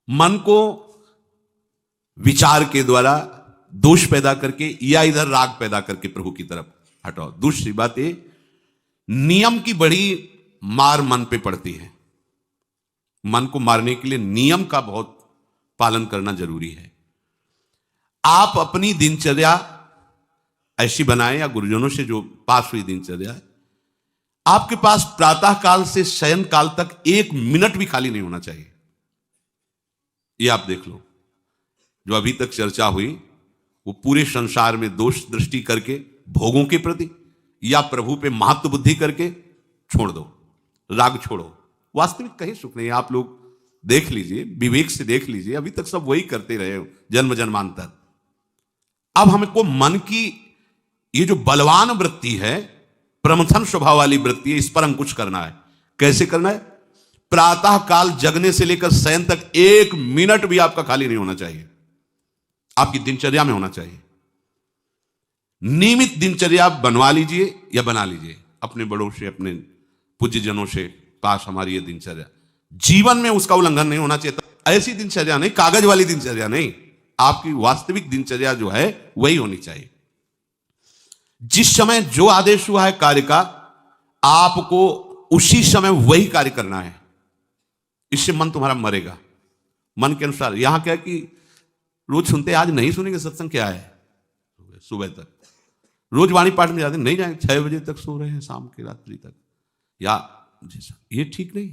मन को विचार के द्वारा दोष पैदा करके या इधर राग पैदा करके प्रभु की तरफ हटाओ। दूसरी बात ये, नियम की बड़ी मार मन पे पड़ती है। मन को मारने के लिए नियम का बहुत पालन करना जरूरी है। आप अपनी दिनचर्या ऐसी बनाएं, या गुरुजनों से जो पास हुई दिनचर्या, आपके पास प्रातः काल से शयन काल तक 1 मिनट भी खाली नहीं होना चाहिए। ये आप देख लो, जो अभी तक चर्चा हुई वो पूरे संसार में दोष दृष्टि करके भोगों के प्रति या प्रभु पे महत्व बुद्धि करके छोड़ दो, राग छोड़ो। वास्तविक कहीं सुख नहीं है। आप लोग देख लीजिए, विवेक से देख लीजिए, अभी तक सब वही करते रहे हो जन्म जन्मांतर। अब हमको मन की ये जो बलवान वृत्ति है, प्रमथन स्वभाव वाली वृत्ति है, इस पर अंकुश करना है। कैसे करना है? प्रातः काल जगने से लेकर शयन तक 1 मिनट भी आपका खाली नहीं होना चाहिए, आपकी दिनचर्या में होना चाहिए। नियमित दिनचर्या बनवा लीजिए या बना लीजिए अपने बड़ों से, अपने पूज्य जनों से पास। हमारी ये दिनचर्या जीवन में उसका उल्लंघन नहीं होना चाहिए। तो ऐसी दिनचर्या नहीं, कागज वाली दिनचर्या नहीं, आपकी वास्तविक दिनचर्या जो है वही होनी चाहिए। जिस समय जो आदेश हुआ है कार्य का, आपको उसी समय वही कार्य करना है। इससे मन तुम्हारा मरेगा, मन के अनुसार। यहां क्या है कि रोज सुनते, आज नहीं सुनेंगे सत्संग, क्या है सुबह तक रोज वाणी पाठ में जाते, नहीं जाएंगे, 6 बजे तक सो रहे हैं, शाम की रात्रि तक, या जैसा, ये ठीक नहीं।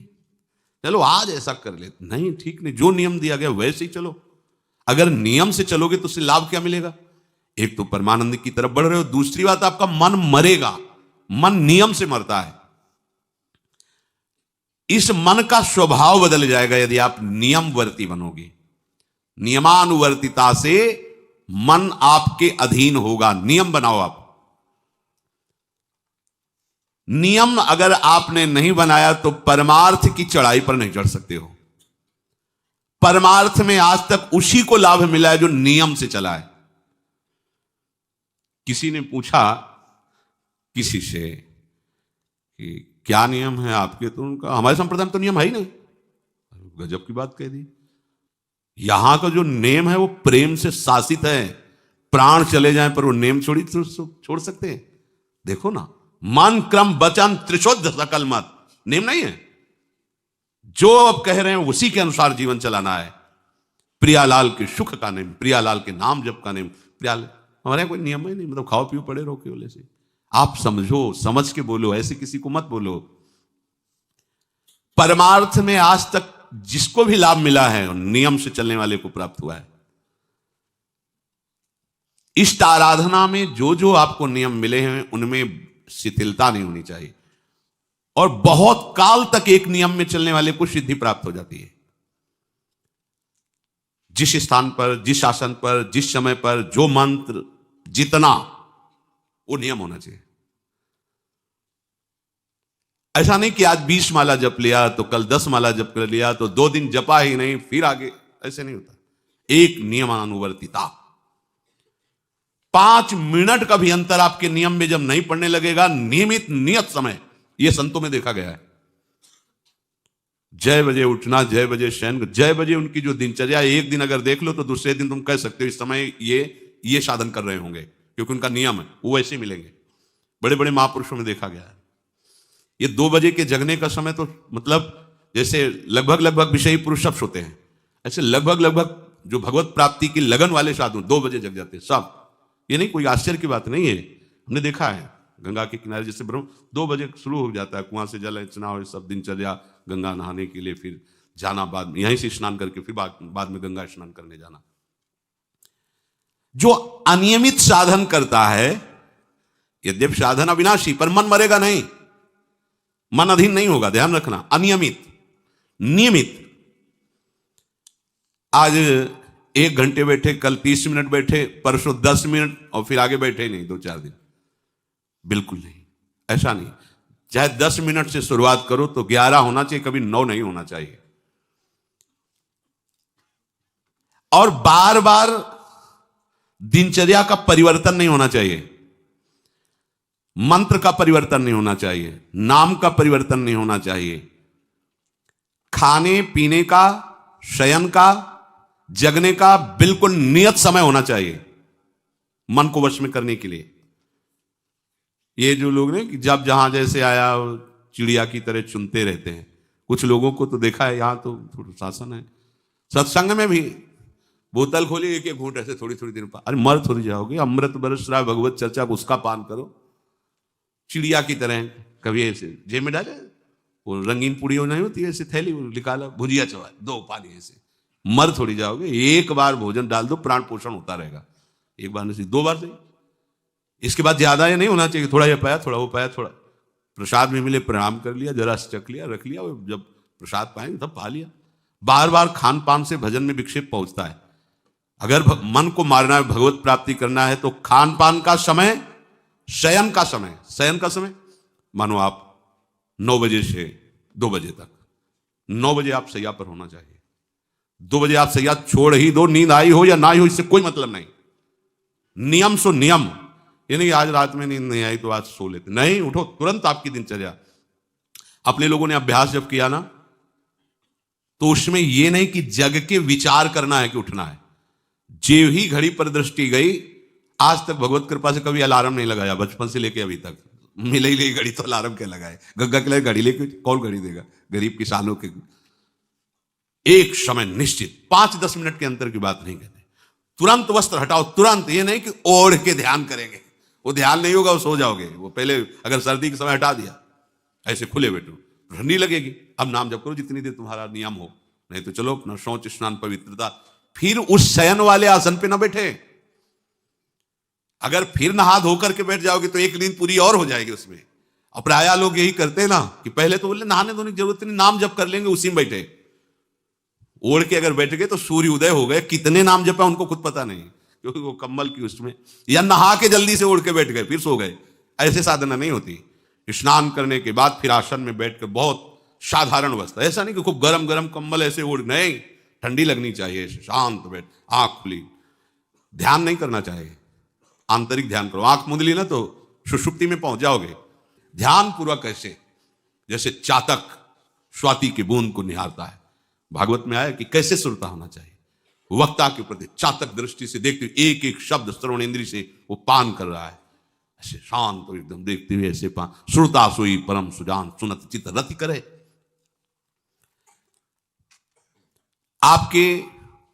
चलो आज ऐसा कर ले, नहीं ठीक नहीं, जो नियम दिया गया वैसे ही चलो। अगर नियम से चलोगे तो उससे लाभ क्या मिलेगा? एक तो परमानंद की तरफ बढ़ रहे हो, दूसरी बात आपका मन मरेगा। मन नियम से मरता है। इस मन का स्वभाव बदल जाएगा यदि आप नियमवर्ती बनोगे। नियमानुवर्तिता से मन आपके अधीन होगा। नियम बनाओ आप। नियम अगर आपने नहीं बनाया तो परमार्थ की चढ़ाई पर नहीं चढ़ सकते हो। परमार्थ में आज तक उसी को लाभ मिला है जो नियम से चला है। किसी ने पूछा किसी से कि क्या नियम है आपके, तो उनका हमारे संप्रदाय में तो नियम है ही नहीं। गजब की बात कह दी। यहां का जो नेम है वो प्रेम से शासित है। प्राण चले जाएं पर वो नेम छोड़ सकते हैं? देखो ना, मन क्रम वचन त्रिशुद्ध सकल मत, नेम नहीं है। जो अब कह रहे हैं उसी के अनुसार जीवन चलाना है। प्रियालाल के सुख का नेम, प्रियालाल के नाम जप का नेम। प्रियालाल हमारे कोई नियम ही नहीं, मतलब खाओ पियो पड़े रहो केवल से। आप समझो, समझ के बोलो, ऐसे किसी को मत बोलो। परमार्थ में आज तक जिसको भी लाभ मिला है नियम से चलने वाले को प्राप्त हुआ है। इष्ट आराधना में जो जो आपको नियम मिले हैं उनमें शिथिलता नहीं होनी चाहिए, और बहुत काल तक एक नियम में चलने वाले को सिद्धि प्राप्त हो जाती है। जिस स्थान पर, जिस आसन पर, जिस समय पर जो मंत्र जितना, वो नियम होना चाहिए। ऐसा नहीं कि आज 20 माला जप लिया तो कल 10 माला जप कर लिया तो 2 दिन जपा ही नहीं फिर आगे, ऐसे नहीं होता। एक नियमानुवर्तिता। 5 मिनट का भी अंतर आपके नियम में जब नहीं पड़ने लगेगा, नियमित नियत समय, यह संतों में देखा गया है। 6 बजे उठना, 6 बजे शयन, 6 बजे उनकी जो दिनचर्या, एक दिन अगर देख लो तो दूसरे दिन तुम कह सकते हो इस समय ये साधन कर रहे होंगे, क्योंकि उनका नियम है, वो वैसे मिलेंगे। बड़े बड़े महापुरुषों में देखा गया है। ये 2 बजे के जगने का समय तो मतलब जैसे लगभग विषयी पुरुष सब सोते हैं, ऐसे लगभग जो भगवत प्राप्ति की लगन वाले साधु 2 बजे जग जाते हैं सब। ये नहीं कोई आश्चर्य की बात नहीं है, हमने देखा है। गंगा के किनारे जैसे ब्रह्म 2 बजे शुरू हो जाता है, कुआं से जल अर्चना और सब दिनचर्या, गंगा नहाने के लिए फिर जाना, बाद में यहीं से स्नान करके फिर बाद में गंगा स्नान करने जाना। जो अनियमित साधन करता है, यद्यपि साधन अविनाशी, पर मन मरेगा नहीं, मन अधीन नहीं होगा, ध्यान रखना। अनियमित, नियमित, आज 1 घंटे बैठे, कल 30 मिनट बैठे, परसों 10 मिनट और फिर आगे बैठे ही नहीं 2-4 दिन, बिल्कुल नहीं, ऐसा नहीं। चाहे 10 मिनट से शुरुआत करो तो 11 होना चाहिए, कभी 9 नहीं होना चाहिए। और बार बार दिनचर्या का परिवर्तन नहीं होना चाहिए, मंत्र का परिवर्तन नहीं होना चाहिए, नाम का परिवर्तन नहीं होना चाहिए, खाने पीने का, शयन का, जगने का बिल्कुल नियत समय होना चाहिए मन को वश में करने के लिए। ये जो लोग ने कि जब जहां जैसे आया चिड़िया की तरह चुनते रहते हैं, कुछ लोगों को तो देखा है, यहां तो थोड़ा शासन है, सत्संग में भी बोतल खोली, एक एक घूंट ऐसे थोड़ी थोड़ी देर पर, अरे मर थोड़ी जाओगे, अमृत बरस रहा है भगवत चर्चा, उसका पान करो। चिड़िया की तरह कभी ऐसे जेब में डाले, वो रंगीन पुड़ियों नहीं होती ऐसे थैली निकाला, भुजिया चवा दो पानी, ऐसे मर थोड़ी जाओगे। एक बार भोजन डाल दो, प्राण पोषण होता रहेगा, एक बार नहीं, दो बार सही। इसके बाद ज्यादा ये नहीं होना चाहिए, थोड़ा ये पाया, थोड़ा वो पाया, थोड़ा प्रसाद में मिले प्रणाम कर लिया, जरा चख लिया, रख लिया, जब प्रसाद पाएंगे तब पा लिया। बार बार खान पान से भजन में विक्षेप पहुंचता है। अगर मन को मारना है, भगवत प्राप्ति करना है, तो खान पान का समय, शयन का समय, शयन का समय मानो आप 9 बजे से 2 बजे तक, 9 बजे आप सैया पर होना चाहिए। 2 बजे आप सैया छोड़ ही दो, नींद आई हो या ना हो इससे कोई मतलब नहीं। नियम सो नियम, ये नहीं आज रात में नींद नहीं आई तो आज सो लेते, नहीं, उठो तुरंत आपकी दिनचर्या। अपने लोगों ने अभ्यास जब किया ना, तो उसमें यह नहीं कि जग के विचार करना है कि उठना है, जे ही घड़ी पर दृष्टि गई, आज तक भगवत कृपा से कभी अलार्म नहीं लगाया, बचपन से लेके अभी तक। मिले ही नहीं घड़ी तो अलार्म क्या लगाए, गग्गा के लिए घड़ी लेके कौन घड़ी देगा, गरीब किसानों के। एक समय निश्चित 5-10 मिनट के अंतर की बात नहीं कहते, तुरंत वस्त्र हटाओ, तुरंत। ये नहीं कि ओढ़ के ध्यान करेंगे, वो ध्यान नहीं होगा, वो सो जाओगे। वो पहले अगर सर्दी के समय हटा दिया, ऐसे खुले बैठो, ठंडी लगेगी, अब नाम जप करो जितनी देर तुम्हारा नियम हो, नहीं तो चलो अपना शौच स्नान पवित्रता। फिर उस शयन वाले आसन पे ना बैठे, अगर फिर नहा धो करके बैठ जाओगे तो एक नींद पूरी और हो जाएगी उसमें। और प्राय लोग यही करते हैं ना कि पहले तो बोले नहाने धोने की जरूरत नहीं, नाम जप कर लेंगे, उसी में बैठे। ओढ़ के अगर बैठ गए तो सूर्य उदय हो गए, कितने नाम जपा उनको खुद पता नहीं, क्योंकि वो कम्बल की उसमें, या नहा के जल्दी से उड़ के बैठ गए फिर सो गए। ऐसे साधना नहीं होती। स्नान करने के बाद फिर आसन में बैठकर बहुत साधारण अवस्था, ऐसा नहीं कि खूब गरम गरम कम्बल ऐसे उड़, नहीं, ठंडी लगनी चाहिए, शांत बैठ, आंख खुली, ध्यान नहीं करना चाहिए, आंतरिक ध्यान करो। आंख मूंद ली ना तो सुषुप्ति में पहुंच जाओगे। ध्यान पूर्वक कैसे, जैसे चातक स्वाति की बूंद को निहारता है, भागवत में आया कि कैसे सुनता होना चाहिए, वक्ता के प्रति चातक दृष्टि से देखते हुए, एक एक शब्द श्रवण इंद्री से वो पान कर रहा है, ऐसे शांत तो एकदम देखते हुए ऐसे पान। श्रुता सोई परम सुजान, सुनत चित्त रति करे। आपके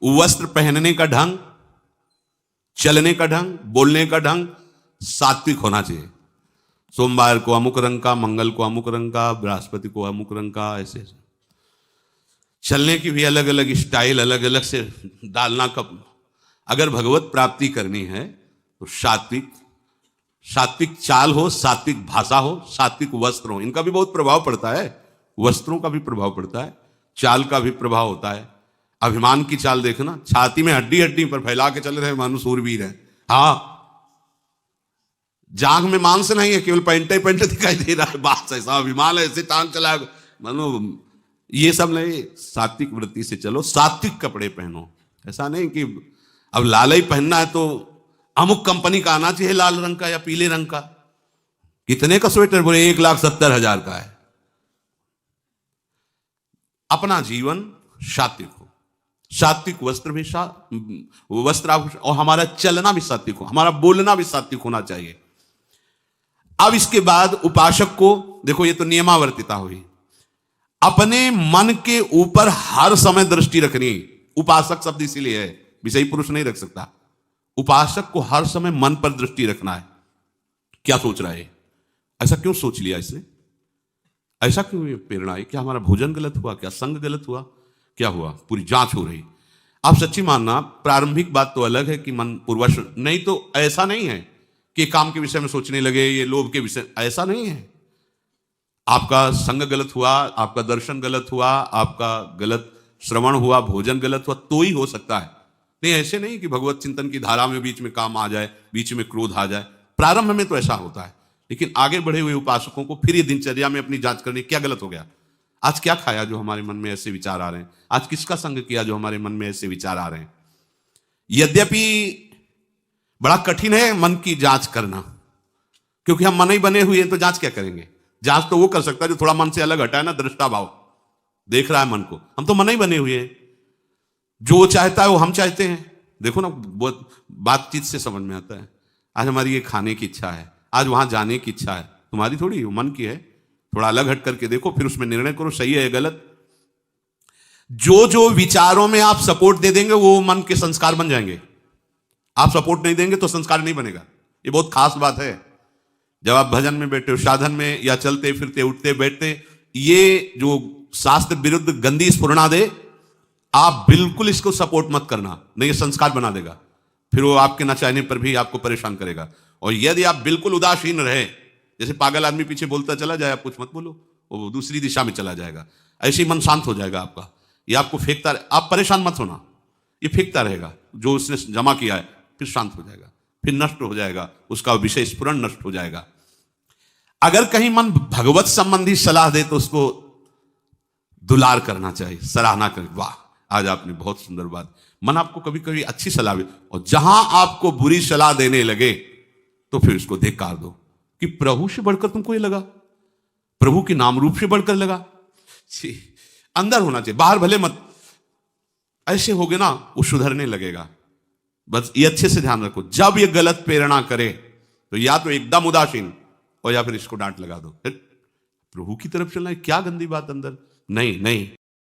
वस्त्र पहनने का ढंग, चलने का ढंग, बोलने का ढंग सात्विक होना चाहिए। सोमवार को अमुक रंग का, मंगल को अमुक रंग का, बृहस्पति को अमुक रंग का, ऐसे चलने की भी अलग अलग स्टाइल, अलग अलग से डालना। कब अगर भगवत प्राप्ति करनी है तो सात्विक, सात्विक चाल हो, सात्विक भाषा हो, सात्विक वस्त्र हो। इनका भी बहुत प्रभाव पड़ता है, वस्त्रों का भी प्रभाव पड़ता है, चाल का भी प्रभाव होता है। अभिमान की चाल देखना, छाती में हड्डी हड्डी पर फैला के चल रहे मानो सूरवीर है, हाँ, जांघ में मांस नहीं है, केवल पैंटे पैंटे दिखाई दे रहा है, बात ऐसा अभिमान है, ऐसे टांग चला मानो। ये सब नहीं, सात्विक वृत्ति से चलो, सात्विक कपड़े पहनो। ऐसा नहीं कि अब लाल ही पहनना है तो अमुक कंपनी का आना चाहिए, लाल रंग का या पीले रंग का। कितने का स्वेटर, बोले 1,70,000 का है। अपना जीवन सात्विक हो, सात्विक वस्त्र भी वस्त्र, और हमारा चलना भी सात्विक हो, हमारा बोलना भी सात्विक होना चाहिए। अब इसके बाद उपासक को देखो, ये तो नियमावर्तिता हुई, अपने मन के ऊपर हर समय दृष्टि रखनी। उपासक शब्द इसीलिए है, विषयी पुरुष नहीं रख सकता। उपासक को हर समय मन पर दृष्टि रखना है, क्या सोच रहा है, ऐसा क्यों सोच लिया, इसने ऐसा क्यों प्रेरणा है, क्या हमारा भोजन गलत हुआ, क्या संग गलत हुआ, क्या हुआ, पूरी जांच हो रही। आप सच्ची मानना, प्रारंभिक बात तो अलग है कि मन पूर्वश, नहीं तो ऐसा नहीं है कि काम के विषय में सोचने लगे, ये लोभ के विषय, ऐसा नहीं है। आपका संग गलत हुआ, आपका दर्शन गलत हुआ, आपका गलत श्रवण हुआ, भोजन गलत हुआ, तो ही हो सकता है। नहीं, ऐसे नहीं कि भगवत चिंतन की धारा में बीच में काम आ जाए, बीच में क्रोध आ जाए। प्रारंभ में तो ऐसा होता है, लेकिन आगे बढ़े हुए उपासकों को फिर ये दिनचर्या में अपनी जांच करनी, क्या गलत हो गया, आज क्या खाया जो हमारे मन में ऐसे विचार आ रहे हैं, आज किसका संग किया जो हमारे मन में ऐसे विचार आ रहे हैं। यद्यपि बड़ा कठिन है मन की जांच करना, क्योंकि हम मन ही बने हुए हैं, तो जांच क्या करेंगे। जांच तो वो कर सकता है जो थोड़ा मन से अलग हटा है ना, दृष्टा भाव देख रहा है मन को। हम तो मन ही बने हुए हैं, जो चाहता है वो हम चाहते हैं। देखो ना, बहुत बातचीत से समझ में आता है। आज हमारी ये खाने की इच्छा है, आज वहां जाने की इच्छा है, तुम्हारी थोड़ी, वो मन की है। थोड़ा अलग हट करके देखो, फिर उसमें निर्णय करो सही है या गलत। जो जो विचारों में आप सपोर्ट दे देंगे वो मन के संस्कार बन जाएंगे। आप सपोर्ट नहीं देंगे तो संस्कार नहीं बनेगा। ये बहुत खास बात है। जब आप भजन में बैठे हो, साधन में, या चलते फिरते उठते बैठते, ये जो शास्त्र विरुद्ध गंदी स्फुरणा दे, आप बिल्कुल इसको सपोर्ट मत करना, नहीं ये संस्कार बना देगा। फिर वो आपके न चाहने पर भी आपको परेशान करेगा। और यदि आप बिल्कुल उदासीन रहे, जैसे पागल आदमी पीछे बोलता चला जाए, आप कुछ मत बोलो, वो दूसरी दिशा में चला जाएगा। ऐसे ही मन शांत हो जाएगा आपका। ये आपको फेंकता, आप परेशान मत होना, ये फेंकता रहेगा जो उसने जमा किया है, फिर शांत हो जाएगा, फिर नष्ट हो जाएगा, उसका विषय स्फुरण नष्ट हो जाएगा। अगर कहीं मन भगवत संबंधी सलाह दे तो उसको दुलार करना चाहिए, सराहना करें, वाह आज आपने बहुत सुंदर बात। मन आपको कभी कभी अच्छी सलाह दे, और जहां आपको बुरी सलाह देने लगे तो फिर उसको धिक्कार दो कि प्रभु से बढ़कर तुमको ये लगा, प्रभु के नाम रूप से बढ़कर लगा। अंदर होना चाहिए, बाहर भले मत। ऐसे हो गए ना, वो सुधरने लगेगा। बस ये अच्छे से ध्यान रखो, जब ये गलत प्रेरणा करे तो या तो एकदम उदासीन, और या फिर इसको डांट लगा दो, प्रभु की तरफ चलना है, क्या गंदी बात अंदर, नहीं नहीं।